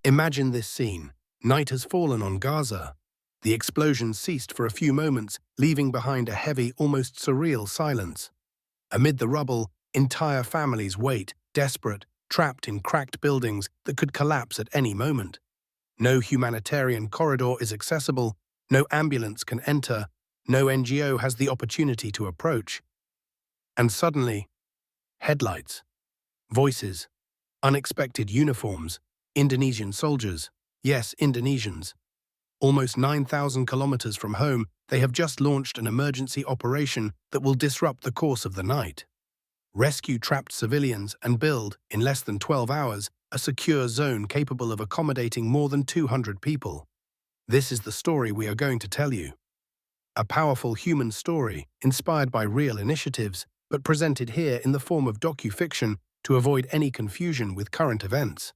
Imagine this scene. Night has fallen on Gaza. The explosion ceased for a few moments, leaving behind a heavy, almost surreal silence. Amid the rubble, entire families wait, desperate, trapped in cracked buildings that could collapse at any moment. No humanitarian corridor is accessible, no ambulance can enter, no NGO has the opportunity to approach. And suddenly, headlights, voices, unexpected uniforms, Indonesian soldiers. Yes, Indonesians. Almost 9,000 kilometers from home, they have just launched an emergency operation that will disrupt the course of the night. Rescue trapped civilians and build, in less than 12 hours, a secure zone capable of accommodating more than 200 people. This is the story we are going to tell you. A powerful human story, inspired by real initiatives, but presented here in the form of docu-fiction to avoid any confusion with current events.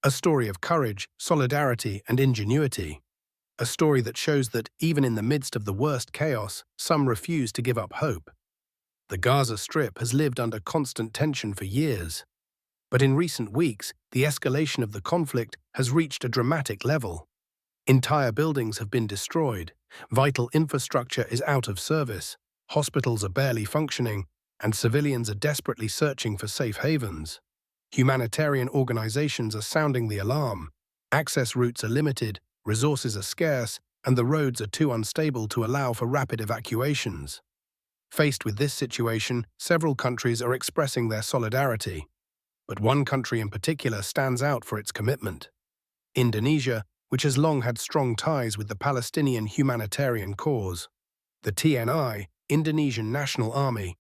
A story of courage, solidarity, and ingenuity. A story that shows that, even in the midst of the worst chaos, some refuse to give up hope. The Gaza Strip has lived under constant tension for years. But in recent weeks, the escalation of the conflict has reached a dramatic level. Entire buildings have been destroyed, vital infrastructure is out of service, hospitals are barely functioning, and civilians are desperately searching for safe havens. Humanitarian organizations are sounding the alarm. Access routes are limited, resources are scarce, and the roads are too unstable to allow for rapid evacuations. Faced with this situation, several countries are expressing their solidarity. But one country in particular stands out for its commitment. Indonesia, which has long had strong ties with the Palestinian humanitarian cause. The TNI, Indonesian National Army.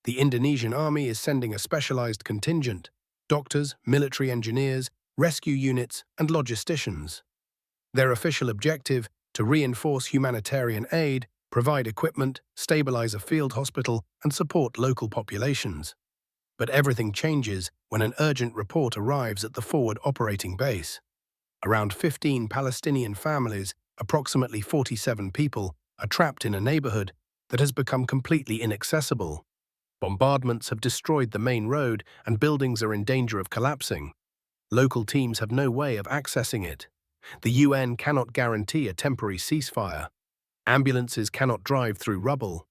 The Indonesian Army is sending a specialized contingent, doctors, military engineers, rescue units, and logisticians. Their official objective, to reinforce humanitarian aid, provide equipment, stabilize a field hospital, and support local populations. But everything changes when an urgent report arrives at the forward operating base. Around 15 Palestinian families, approximately 47 people, are trapped in a neighborhood that has become completely inaccessible. Bombardments have destroyed the main road and buildings are in danger of collapsing. Local teams have no way of accessing it. The UN cannot guarantee a temporary ceasefire. Ambulances cannot drive through rubble.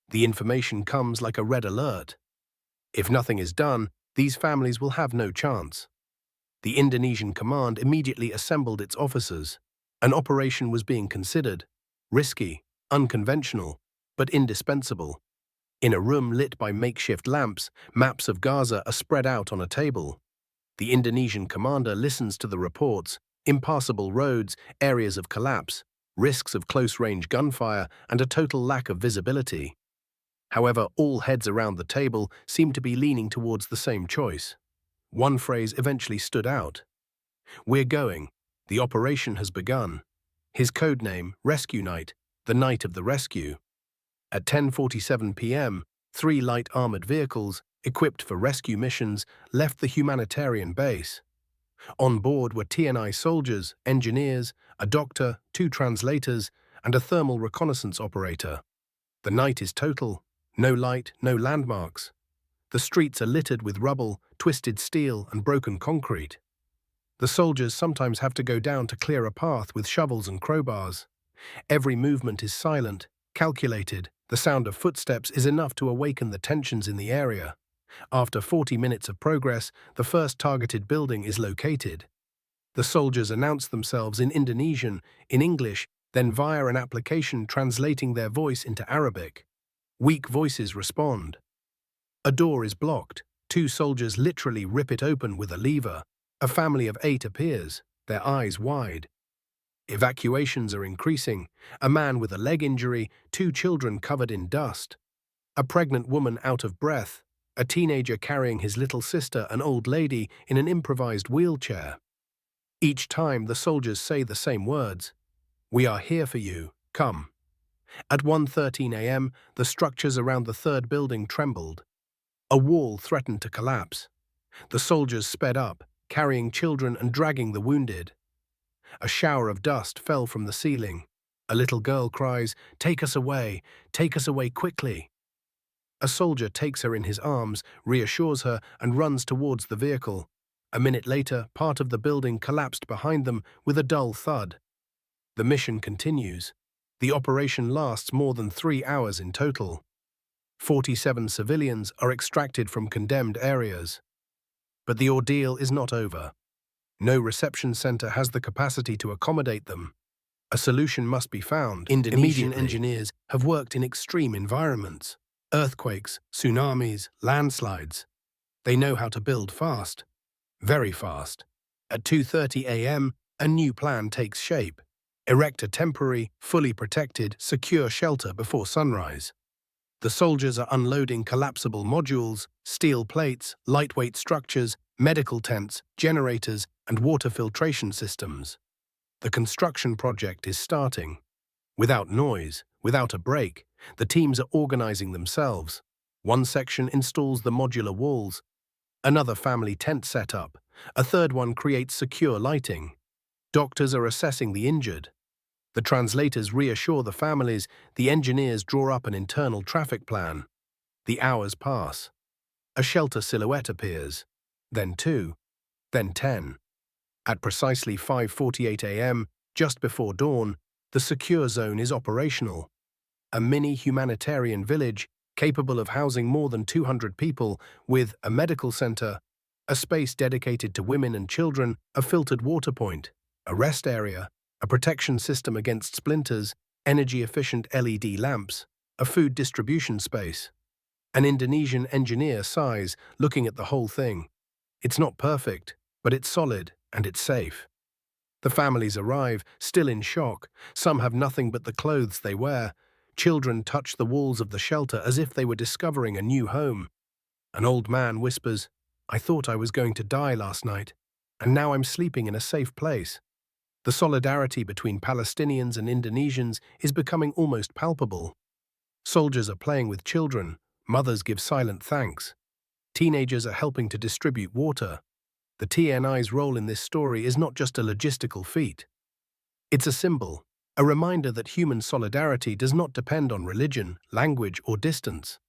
The information comes like a red alert. If nothing is done, these families will have no chance. The Indonesian command immediately assembled its officers. An operation was being considered, risky, unconventional, but indispensable. In a room lit by makeshift lamps, maps of Gaza are spread out on a table. The Indonesian commander listens to the reports: impassable roads, areas of collapse, risks of close-range gunfire, and a total lack of visibility. However, all heads around the table seem to be leaning towards the same choice. One phrase eventually stood out. "We're going. The operation has begun." His code name, Rescue Night, the night of the rescue. At 10:47 p.m., 3 light armored vehicles, equipped for rescue missions, left the humanitarian base. On board were TNI soldiers, engineers, a doctor, 2 translators, and a thermal reconnaissance operator. The night is total. No light, no landmarks. The streets are littered with rubble, twisted steel, and broken concrete. The soldiers sometimes have to go down to clear a path with shovels and crowbars. Every movement is silent, calculated. The sound of footsteps is enough to awaken the tensions in the area. After 40 minutes of progress, the first targeted building is located. The soldiers announce themselves in Indonesian, in English, then via an application translating their voice into Arabic. Weak voices respond. A door is blocked. 2 soldiers literally rip it open with a lever. A family of 8 appears, their eyes wide. Evacuations are increasing. A man with a leg injury, 2 children covered in dust. A pregnant woman out of breath. A teenager carrying his little sister, an old lady, in an improvised wheelchair. Each time the soldiers say the same words: "We are here for you, come." At 1:13 a.m., the structures around the 3rd building trembled. A wall threatened to collapse. The soldiers sped up, carrying children and dragging the wounded. A shower of dust fell from the ceiling. A little girl cries, take us away quickly." A soldier takes her in his arms, reassures her, and runs towards the vehicle. A minute later, part of the building collapsed behind them with a dull thud. The mission continues. The operation lasts more than 3 hours in total. 47 civilians are extracted from condemned areas. But the ordeal is not over. No reception center has the capacity to accommodate them. A solution must be found. Indonesian engineers have worked in extreme environments: earthquakes, tsunamis, landslides. They know how to build fast, very fast. At 2:30 a.m., a new plan takes shape. Erect a temporary, fully protected, secure shelter before sunrise. The soldiers are unloading collapsible modules, steel plates, lightweight structures, medical tents, generators, and water filtration systems. The construction project is starting. Without noise, without a break, the teams are organizing themselves. One section installs the modular walls, another family tent setup, a third one creates secure lighting. Doctors are assessing the injured. The translators reassure the families, the engineers draw up an internal traffic plan. The hours pass. A shelter silhouette appears. Then 2. Then 10. At precisely 5:48 a.m., just before dawn, the secure zone is operational. A mini humanitarian village capable of housing more than 200 people, with a medical center, a space dedicated to women and children, a filtered water point, a rest area, a protection system against splinters, energy-efficient LED lamps, a food distribution space. An Indonesian engineer sighs, looking at the whole thing. It's not perfect, but it's solid and it's safe. The families arrive, still in shock. Some have nothing but the clothes they wear. Children touch the walls of the shelter as if they were discovering a new home. An old man whispers, "I thought I was going to die last night, and now I'm sleeping in a safe place." The solidarity between Palestinians and Indonesians is becoming almost palpable. Soldiers are playing with children, mothers give silent thanks. Teenagers are helping to distribute water. The TNI's role in this story is not just a logistical feat. It's a symbol, a reminder that human solidarity does not depend on religion, language, or distance.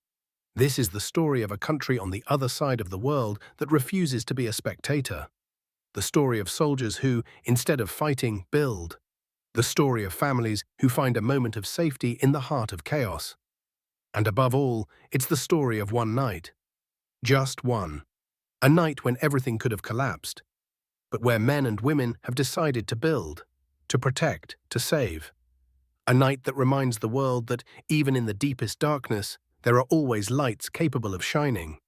This is the story of a country on the other side of the world that refuses to be a spectator. The story of soldiers who, instead of fighting, build. The story of families who find a moment of safety in the heart of chaos. And above all, it's the story of one night. Just one. A night when everything could have collapsed, but where men and women have decided to build, to protect, to save. A night that reminds the world that, even in the deepest darkness, there are always lights capable of shining.